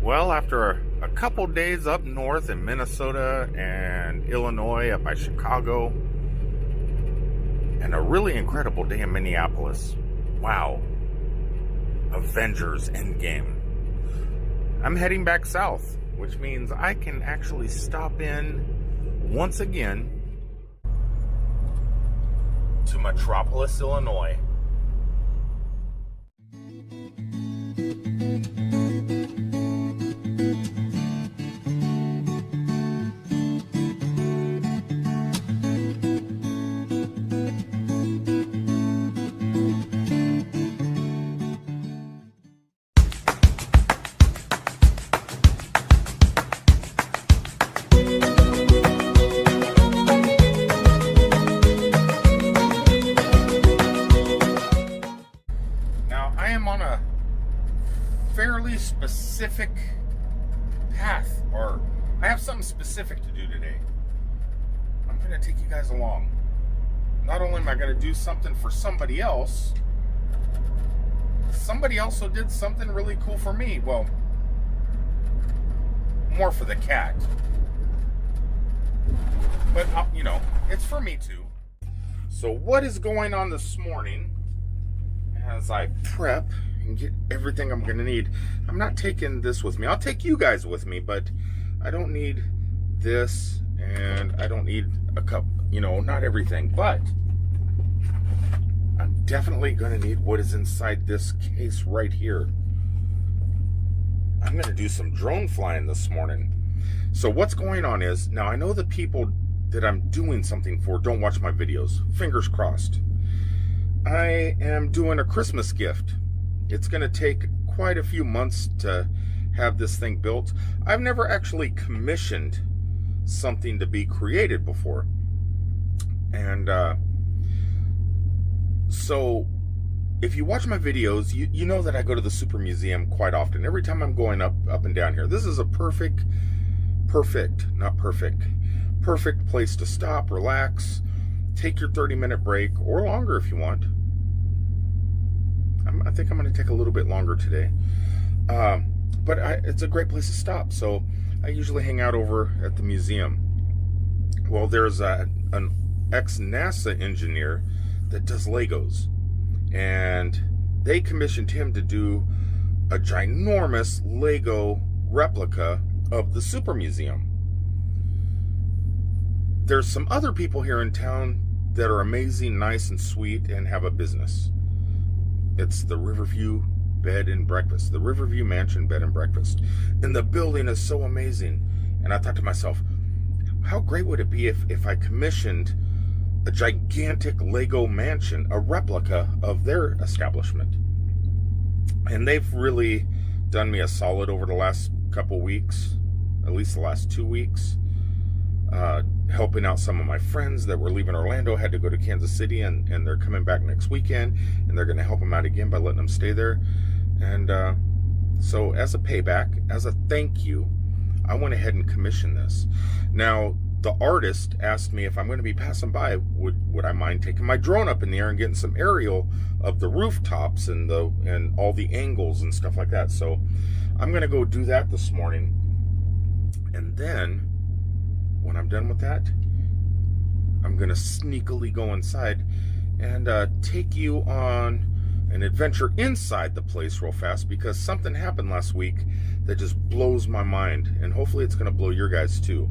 Well, after a couple days up north in Minnesota and Illinois, up by Chicago, and a really incredible day in Minneapolis. Wow. Avengers Endgame. I'm heading back south, which means I can actually stop in once again to Metropolis, Illinois. Fairly specific path, or I have something specific to do today. I'm going to take you guys along. Not only am I going to do something for somebody else also did something really cool for me. Well, more for the cat. But, you know, it's for me too. So what is going on this morning as I prep and get everything I'm gonna need? I'm not taking this with me. I'll take you guys with me, but I don't need this, and I don't need a cup, you know, not everything, but I'm definitely gonna need what is inside this case right here. I'm gonna do some drone flying this morning. So what's going on is, now I know the people that I'm doing something for don't watch my videos. Fingers crossed. I am doing a Christmas gift. It's going to take quite a few months to have this thing built. I've never actually commissioned something to be created before. And so if you watch my videos, you know that I go to the supermuseum quite often. Every time I'm going up and down here. This is a perfect place to stop, relax, take your 30-minute break, or longer if you want. I think I'm going to take a little bit longer today. But it's a great place to stop. So I usually hang out over at the museum. Well, there's an ex-NASA engineer that does Legos. And they commissioned him to do a ginormous Lego replica of the supermuseum. There's some other people here in town that are amazing, nice, and sweet, and have a business. It's the Riverview Bed and Breakfast, the Riverview Mansion Bed and Breakfast. And the building is so amazing. And I thought to myself, how great would it be if I commissioned a gigantic Lego mansion, a replica of their establishment? And they've really done me a solid over the last couple weeks, at least the last 2 weeks. Helping out some of my friends that were leaving Orlando, had to go to Kansas City, and they're coming back next weekend, and they're going to help them out again by letting them stay there. And so as a payback, as a thank you, I went ahead and commissioned this. Now, the artist asked me if I'm going to be passing by, would I mind taking my drone up in the air and getting some aerial of the rooftops and all the angles and stuff like that. So I'm going to go do that this morning. And then when I'm done with that, I'm going to sneakily go inside and take you on an adventure inside the place real fast, because something happened last week that just blows my mind, and hopefully it's going to blow your guys too.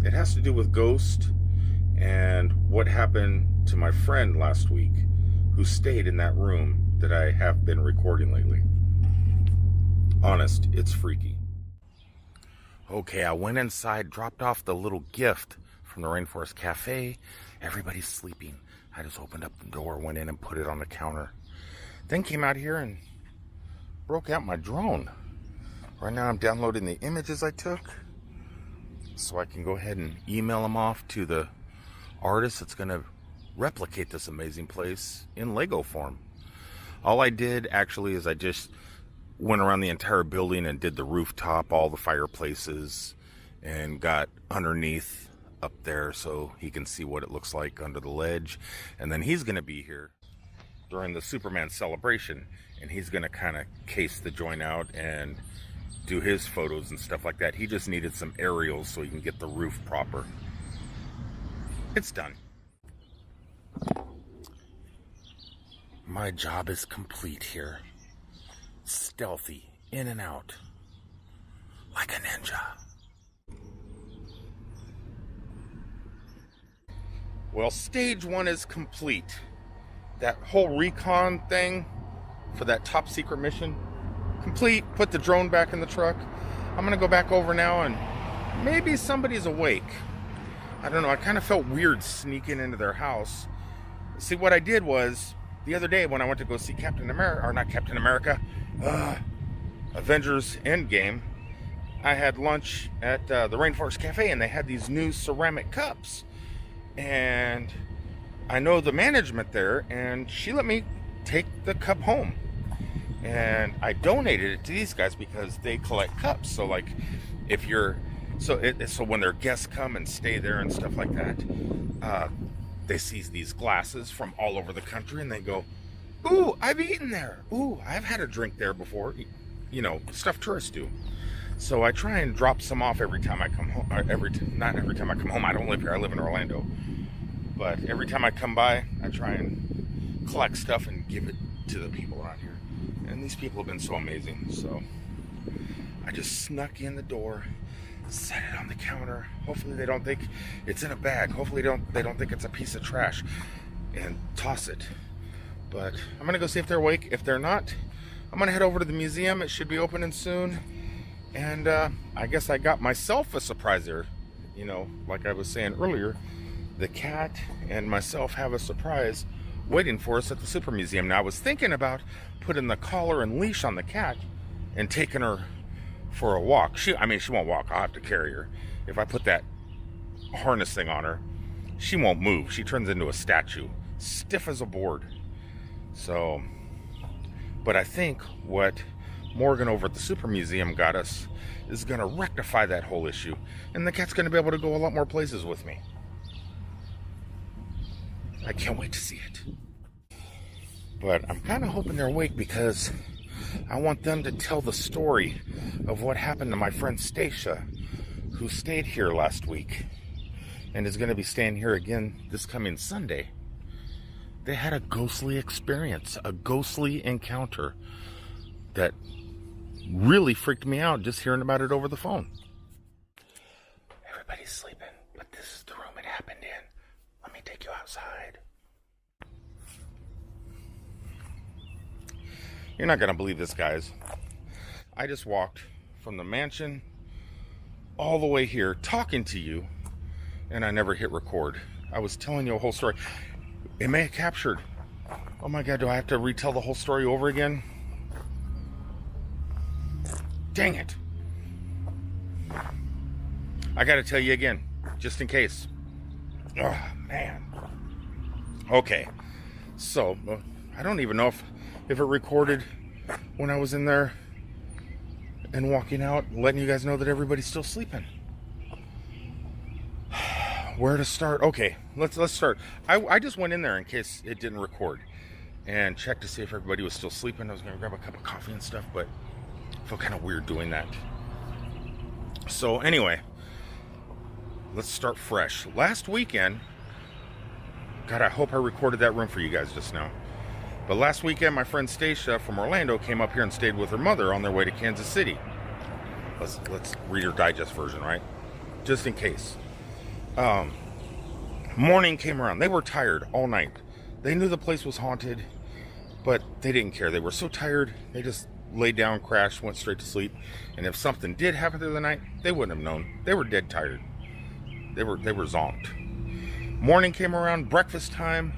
It has to do with ghost and what happened to my friend last week who stayed in that room that I have been recording lately. Honest, it's freaky. Okay, I went inside, dropped off the little gift from the Rainforest Cafe. Everybody's sleeping. I just opened up the door, went in and put it on the counter. Then came out here and broke out my drone. Right now I'm downloading the images I took so I can go ahead and email them off to the artist that's going to replicate this amazing place in Lego form. All I did actually is I just went around the entire building and did the rooftop, all the fireplaces, and got underneath up there so he can see what it looks like under the ledge. And then he's going to be here during the Superman celebration, and he's going to kind of case the joint out and do his photos and stuff like that. He just needed some aerials so he can get the roof proper. It's done. My job is complete here. Stealthy, in and out, like a ninja. Well, stage 1 is complete. That whole recon thing for that top secret mission, complete. Put the drone back in the truck. I'm gonna go back over now and maybe somebody's awake. I don't know, I kind of felt weird sneaking into their house. See, what I did was, the other day when I went to go see Avengers Endgame, I had lunch at the Rainforest Cafe, and they had these new ceramic cups. And I know the management there, and she let me take the cup home. And I donated it to these guys because they collect cups. So like, if you're, so when their guests come and stay there and stuff like that, they see these glasses from all over the country, and they go, "Ooh, I've eaten there. Ooh, I've had a drink there before." You know, stuff tourists do. So I try and drop some off every time I come home. Not every time I come home. I don't live here. I live in Orlando. But every time I come by, I try and collect stuff and give it to the people around here. And these people have been so amazing. So I just snuck in the door, set it on the counter. Hopefully they don't think it's in a bag. Hopefully they don't think it's a piece of trash, and toss it. But I'm gonna go see if they're awake. If they're not, I'm gonna head over to the museum. It should be opening soon. And I guess I got myself a surprise there. You know, like I was saying earlier, the cat and myself have a surprise waiting for us at the Super Museum. Now I was thinking about putting the collar and leash on the cat and taking her for a walk. She won't walk. I'll have to carry her. If I put that harness thing on her, she won't move. She turns into a statue, stiff as a board. So, but I think what Morgan over at the Super Museum got us is going to rectify that whole issue, and the cat's going to be able to go a lot more places with me. I can't wait to see it. But I'm kind of hoping they're awake, because I want them to tell the story of what happened to my friend Stacia, who stayed here last week and is going to be staying here again this coming Sunday. They had a ghostly experience, a ghostly encounter that really freaked me out just hearing about it over the phone. Everybody's sleeping, but this is the room it happened in. Let me take you outside. You're not gonna believe this, guys. I just walked from the mansion all the way here talking to you, and I never hit record. I was telling you a whole story. It may have captured. Oh my God, do I have to retell the whole story over again? Dang it. I gotta tell you again, just in case. Oh, man. Okay. So, I don't even know if it recorded when I was in there and walking out, letting you guys know that everybody's still sleeping. Where to start? Okay, let's start. I just went in there in case it didn't record and checked to see if everybody was still sleeping. I was gonna grab a cup of coffee and stuff, but I felt kind of weird doing that. So anyway, let's start fresh. Last weekend, God, I hope I recorded that room for you guys just now. But last weekend, my friend Stacia from Orlando came up here and stayed with her mother on their way to Kansas City. Let's read her digest version, right? Just in case. Morning came around. They were tired all night. They knew the place was haunted, but they didn't care. They were so tired, they just laid down, crashed, went straight to sleep. And if something did happen through the night, they wouldn't have known. They were dead tired. They were zonked. Morning came around, breakfast time,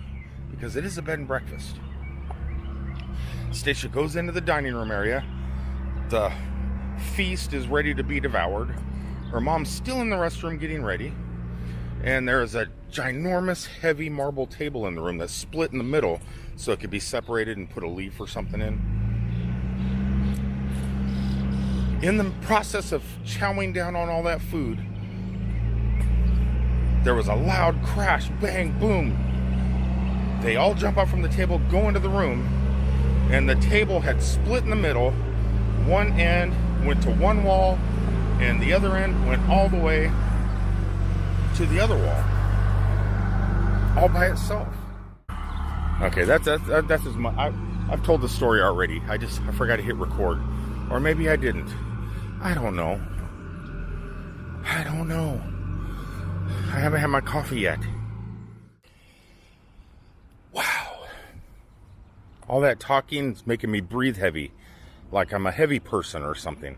because it is a bed and breakfast. Stacia goes into the dining room area. The feast is ready to be devoured. Her mom's still in the restroom getting ready. And there is a ginormous, heavy marble table in the room that's split in the middle so it could be separated and put a leaf or something in. In the process of chowing down on all that food, there was a loud crash, bang, boom. They all jump up from the table, go into the room, and the table had split in the middle. One end went to one wall, and the other end went all the way to the other wall, all by itself. Okay, that's as much. I've told the story already. I forgot to hit record, or maybe I didn't. I don't know. I haven't had my coffee yet. Wow. All that talking is making me breathe heavy, like I'm a heavy person or something.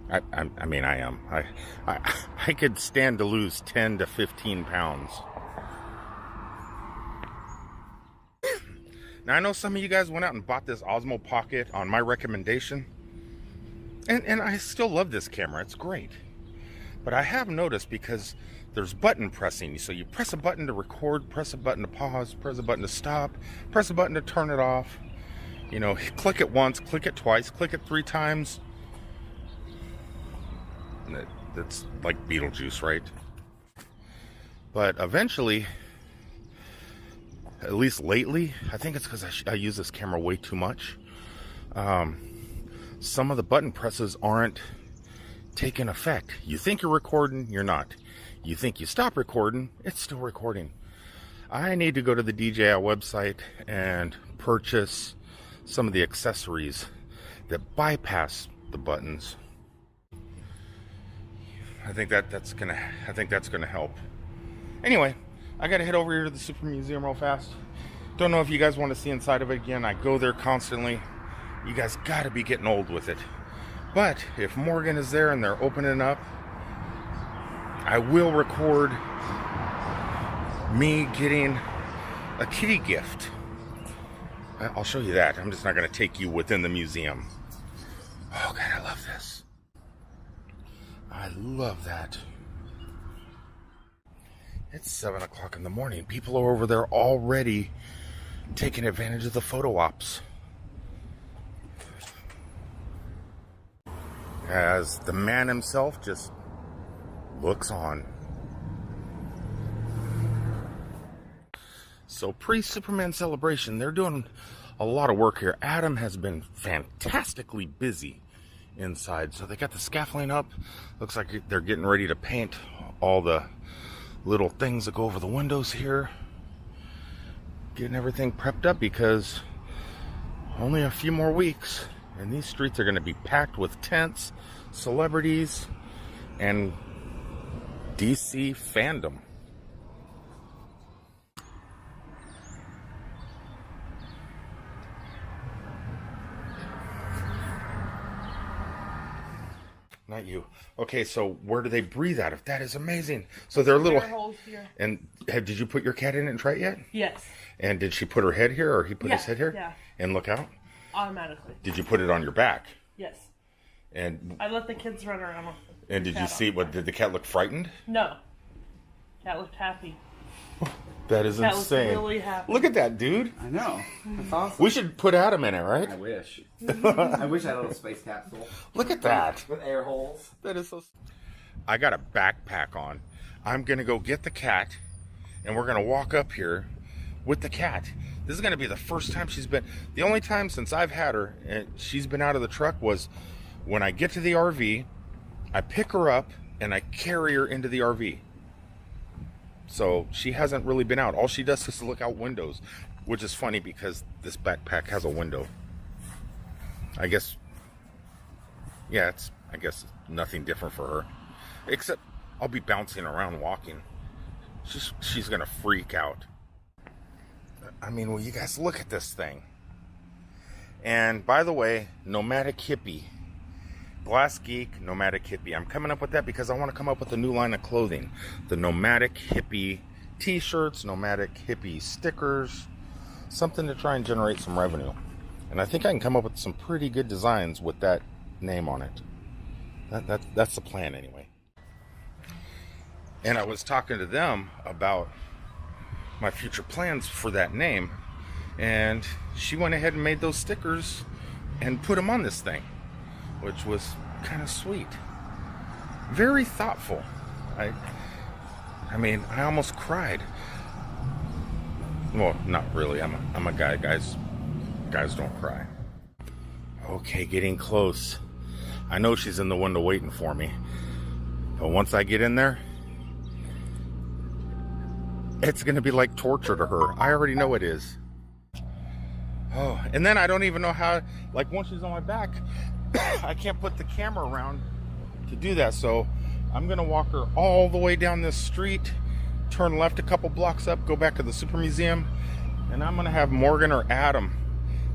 I mean, I am. I could stand to lose 10 to 15 pounds. Now, I know some of you guys went out and bought this Osmo Pocket on my recommendation. And I still love this camera. It's great. But I have noticed, because there's button pressing. So you press a button to record, press a button to pause, press a button to stop, press a button to turn it off. You know, click it once, click it twice, click it 3 times. And that's like Beetlejuice, right? But eventually, at least lately, I think it's because I use this camera way too much. Some of the button presses aren't taking effect. You think you're recording, you're not. You think you stop recording, it's still recording. I need to go to the DJI website and purchase some of the accessories that bypass the buttons. I think that's gonna help. Anyway, I gotta head over here to the Super Museum real fast. Don't know if you guys want to see inside of it again. I go there constantly. You guys gotta be getting old with it. But if Morgan is there and they're opening up, I will record me getting a kitty gift. I'll show you that. I'm just not gonna take you within the museum. Oh God, I love this. I love that. It's 7 o'clock in the morning. People are over there already taking advantage of the photo ops. As the man himself just looks on. So pre-Superman celebration, they're doing a lot of work here. Adam has been fantastically busy inside. So they got the scaffolding up. Looks like they're getting ready to paint all the little things that go over the windows here. Getting everything prepped up, because only a few more weeks and these streets are going to be packed with tents, celebrities, and DC fandom. Not you. Okay, so where do they breathe out of? That is amazing. So they're little holes here. And did you put your cat in it and try it yet? Yes. And did she put her head here, or he put his head here? Yeah. And look out? Automatically. Did you put it on your back? Yes. And I let the kids run around. And did you see what? Did the cat look frightened? No. Cat looked happy. That is cat insane. Looked really happy. Look at that, dude. I know. That's awesome. We should put Adam in it, right? I wish. I wish I had a little space capsule. Look at that. With air holes. That is so... I got a backpack on. I'm going to go get the cat, and we're going to walk up here with the cat. This is going to be the first time she's been... The only time since I've had her, and she's been out of the truck, was when I get to the RV, I pick her up, and I carry her into the RV. So she hasn't really been out. All she does is look out windows, which is funny because this backpack has a window. I guess, yeah, I guess nothing different for her, except I'll be bouncing around walking. She's gonna freak out. I mean, well, you guys look at this thing. And by the way, Nomadic Hippie. Glass Geek, Nomadic Hippie. I'm coming up with that because I want to come up with a new line of clothing. The Nomadic Hippie t-shirts, Nomadic Hippie stickers, something to try and generate some revenue. And I think I can come up with some pretty good designs with that name on it. That's the plan anyway. And I was talking to them about my future plans for that name, and she went ahead and made those stickers and put them on this thing, which was kind of sweet. Very thoughtful. I mean, I almost cried. Well, not really. I'm a guy. Guys don't cry. Okay, getting close. I know she's in the window waiting for me. But once I get in there, it's going to be like torture to her. I already know it is. Oh, and then I don't even know how, like once she's on my back, I can't put the camera around to do that. So I'm going to walk her all the way down this street, turn left a couple blocks up, go back to the super museum, and I'm going to have Morgan or Adam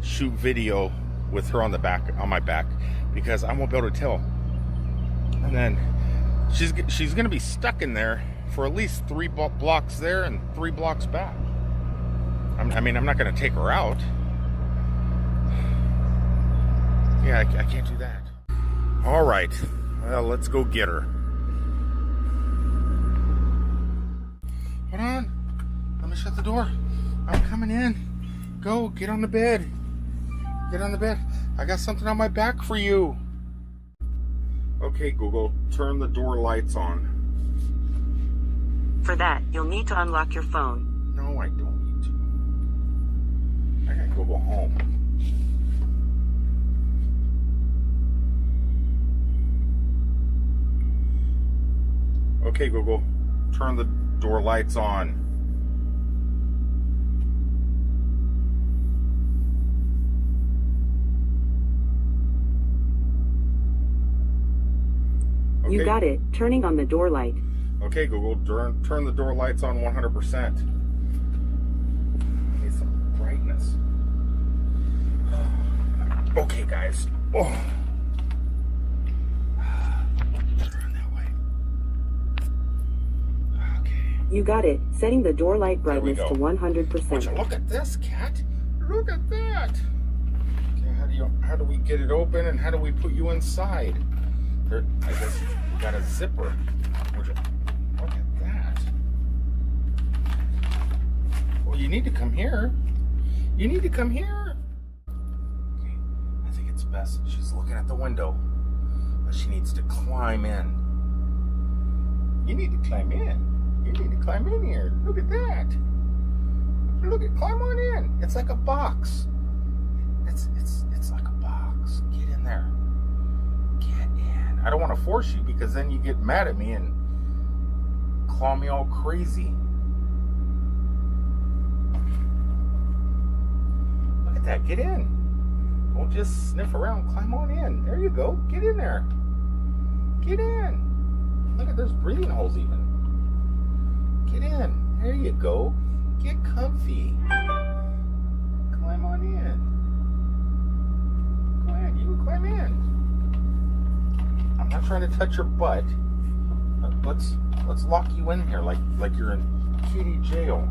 shoot video with her on the back, on my back, because I won't be able to tell. And then she's going to be stuck in there for at least 3 blocks there and 3 blocks back. I mean, I'm not going to take her out. Yeah, I can't do that. All right, well, let's go get her. Hold on, let me shut the door. I'm coming in. Go, get on the bed. Get on the bed. I got something on my back for you. Okay, Google, turn the door lights on. For that, you'll need to unlock your phone. No, I don't need to. I gotta go home. Okay, Google, turn the door lights on. Okay. You got it. Turning on the door light. Okay, Google, turn the door lights on 100%. Need some brightness. Okay, guys. Oh. Turn that way. Okay. You got it. Setting the door light brightness to Would you 100%. look at this, cat? Look at that. Okay, how do we get it open and how do we put you inside? There, I guess we got a zipper. Would you look at that? Well, you need to come here. You need to come here. Okay, I think it's best. She's looking at the window, but she needs to climb in. You need to climb in. You need to climb in here. Look at that. Look at, climb on in. It's like a box. It's like a box. Get in there. Get in. I don't want to force you because then you get mad at me and claw me all crazy. Look at that. Get in. Don't just sniff around. Climb on in. There you go. Get in there. Get in. Look at, there's breathing holes even. Get in. There you go. Get comfy. Climb on in. Go ahead. You can climb in. I'm not trying to touch your butt. Let's lock you in here like you're in kitty jail.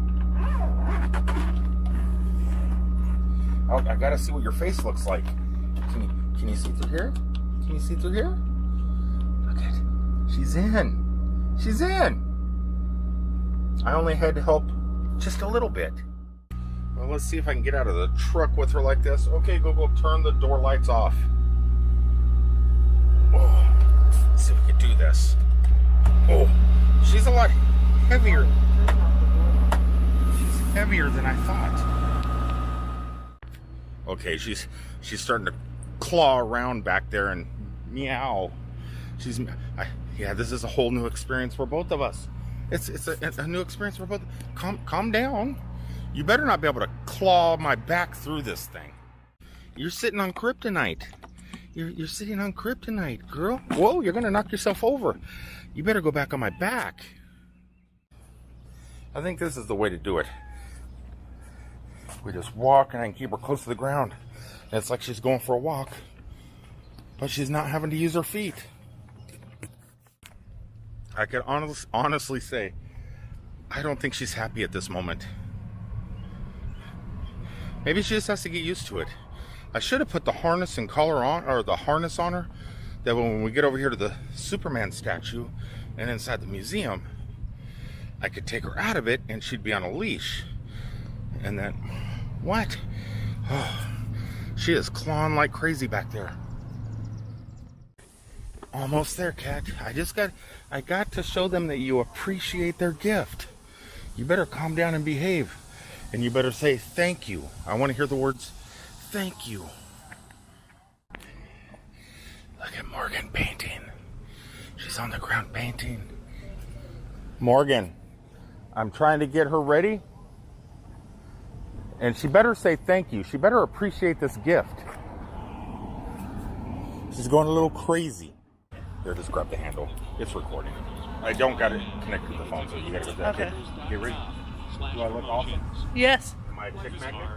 I gotta see what your face looks like. Can you see through here? Can you see through here? Look at, she's in. She's in. I only had to help just a little bit. Well, let's see if I can get out of the truck with her like this. Okay, Google, turn the door lights off. Oh, let's see if we can do this. Oh, she's a lot heavier. She's heavier than I thought. Okay, she's starting to claw around back there and meow. Yeah, this is a whole new experience for both of us. It's a new experience for both. Calm down. You better not be able to claw my back through this thing. You're sitting on kryptonite. You're sitting on kryptonite, girl. Whoa, you're gonna knock yourself over. You better go back on my back. I think this is the way to do it. We just walk and I can keep her close to the ground. And it's like she's going for a walk, but she's not having to use her feet. I could honestly say, I don't think she's happy at this moment. Maybe she just has to get used to it. I should have put the harness and collar on, or the harness on her, that when we get over here to the Superman statue and inside the museum, I could take her out of it and she'd be on a leash. And then, what? Oh, she is clawing like crazy back there. Almost there, cat. I got to show them that you appreciate their gift. You better calm down and behave. And you better say thank you. I want to hear the words thank you. Look at Morgan painting. She's on the ground painting. Morgan, I'm trying to get her ready. And she better say thank you. She better appreciate this gift. She's going a little crazy. There, just grab the handle. It's recording. I don't got it connected to the phone, so you gotta go back. Okay. Get ready. Do I look awesome? Yes. Am I a chick magnet?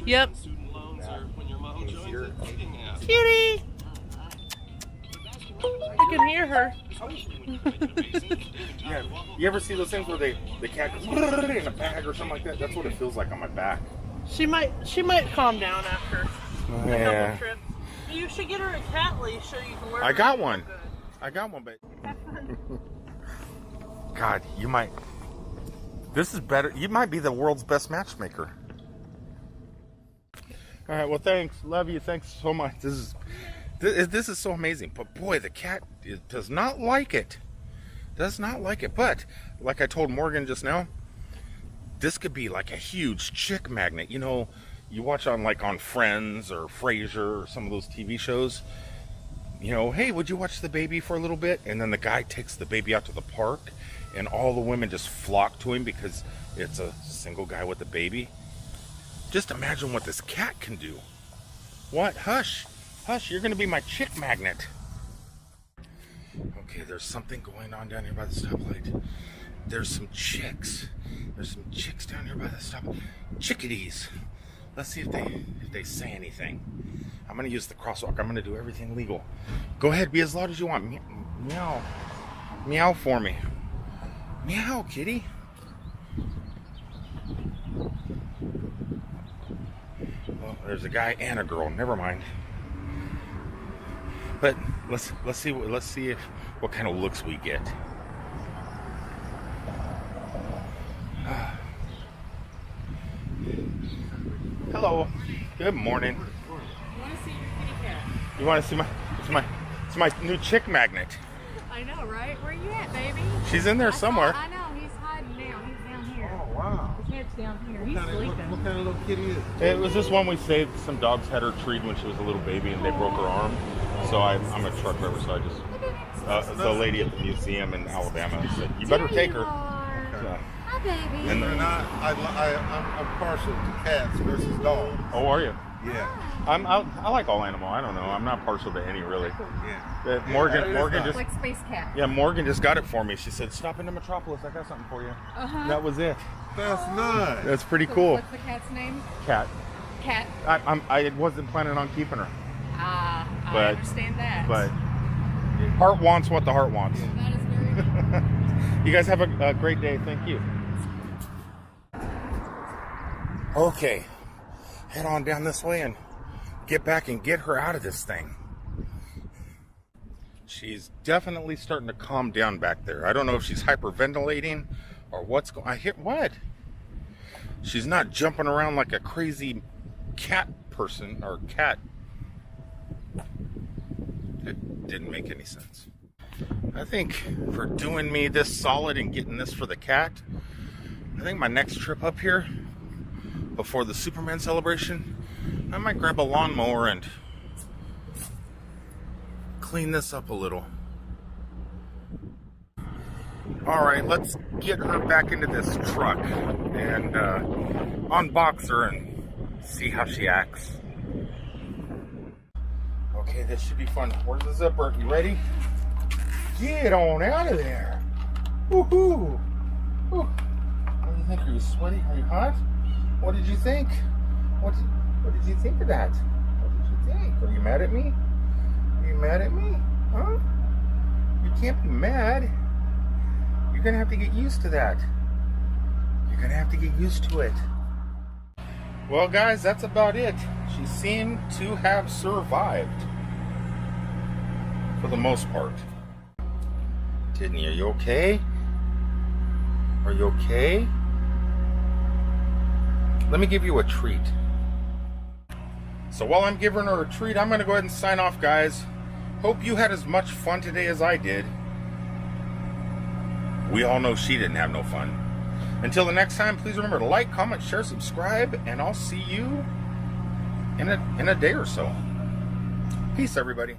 Yep. Can you see her? Kitty! I can hear her. Yeah. You ever see those things where the cat goes in a bag or something like that? That's what it feels like on my back. She might calm down after a Yeah. couple trips. You should get her a cat leash so you can wear. I her got real one. good. I got one, but God, you might. This is better. You might be the world's best matchmaker. All right. Well, thanks. Love you. Thanks so much. This is so amazing. But boy, the cat does not like it. Does not like it. But like I told Morgan just now, this could be like a huge chick magnet. You know, you watch on Friends or Frasier or some of those TV shows. You know, hey, would you watch the baby for a little bit? And then the guy takes the baby out to the park, and all the women just flock to him because it's a single guy with a baby. Just imagine what this cat can do. What? Hush. Hush, you're going to be my chick magnet. Okay, there's something going on down here by the stoplight. There's some chicks. There's some chicks down here by the stoplight. Chickadees. Let's see if they say anything. I'm going to use the crosswalk. I'm going to do everything legal. Go ahead, be as loud as you want. Meow. Meow for me. Meow, kitty. Well, there's a guy and a girl. Never mind. But let's see what kind of looks we get. Hello. Good morning. You want to see your kitty cat? It's my new chick magnet. I know, right? Where you at, baby? She's in there somewhere. I know. He's hiding now. He's down here. Oh, wow. His head's down here. He's sleeping. What kind of little kitty is it? It was this one we saved. Some dogs had her treed when she was a little baby, and they broke her arm. So I'm a truck driver, so I just the lady at the museum in Alabama said, "You better take her." Hi, baby. And I'm partial to cats versus dogs. Oh, are you? Yeah. I like all animal. I don't know. I'm not partial to any really. Yeah. Morgan just Like Space Cat. yeah, Morgan just got it for me. She said, "Stop into Metropolis. I got something for you." Uh-huh. That was it. That's nice. That's pretty So cool. What's the cat's name? Cat. Cat. I wasn't planning on keeping her, I But- understand that. but heart wants what the heart wants. That is very good. You guys have a great day. Thank you. Okay, head on down this way and get back and get her out of this thing. She's definitely starting to calm down back there. I don't know if she's hyperventilating or what's going on. I hear what? She's not jumping around like a crazy cat person or cat. It didn't make any sense. I think for doing me this solid and getting this for the cat, I think my next trip up here before the Superman celebration, I might grab a lawnmower and clean this up a little. All right, let's get her back into this truck and unbox her and see how she acts. Okay, this should be fun. Where's the zipper? You ready? Get on out of there. Woohoo! What do you think? Are you sweaty? Are you hot? What did you think? What did you think of that? What did you think? Are you mad at me? Are you mad at me? Huh? You can't be mad. You're gonna have to get used to that. You're gonna have to get used to it. Well, guys, that's about it. She seemed to have survived. For the most part. Didn't you? Are you okay? Are you okay? Let me give you a treat. So while I'm giving her a treat, I'm going to go ahead and sign off, guys. Hope you had as much fun today as I did. We all know she didn't have no fun. Until the next time, please remember to like, comment, share, subscribe, and I'll see you in a day or so. Peace, everybody.